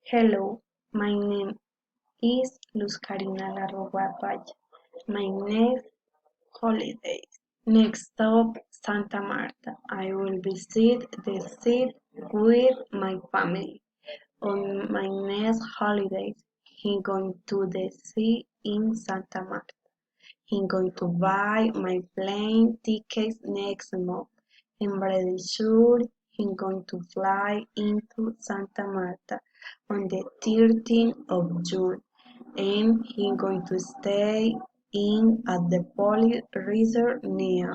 Hello, my name is Luz Karina Larroba Valle. My next holidays. Next stop, Santa Marta. I will visit the city with my family. On my next holidays, he going to the sea in Santa Marta. He going to buy my plane tickets next month. I'm pretty sure he going to fly into Santa Marta on the 13th of June, and he going to stay in at the Police Resort near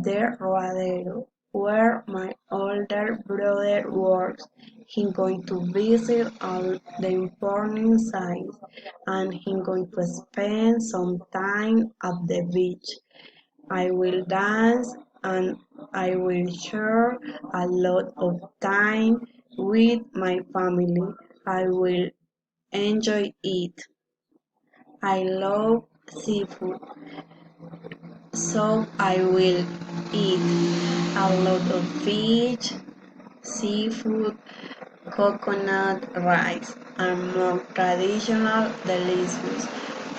the Rodadero, where my older brother works. He's going to visit all the important sites, and he's going to spend some time at the beach. I will dance and I will share a lot of time with my family. I will enjoy it. I love seafood, so I will eat a lot of fish, seafood, coconut rice, and more traditional delicious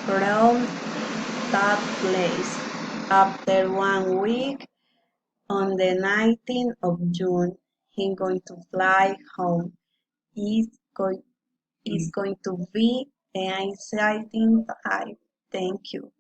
from that place. After 1 week, on the 19th of June, he's going to fly home. It's going, it's going to be an exciting time. Thank you.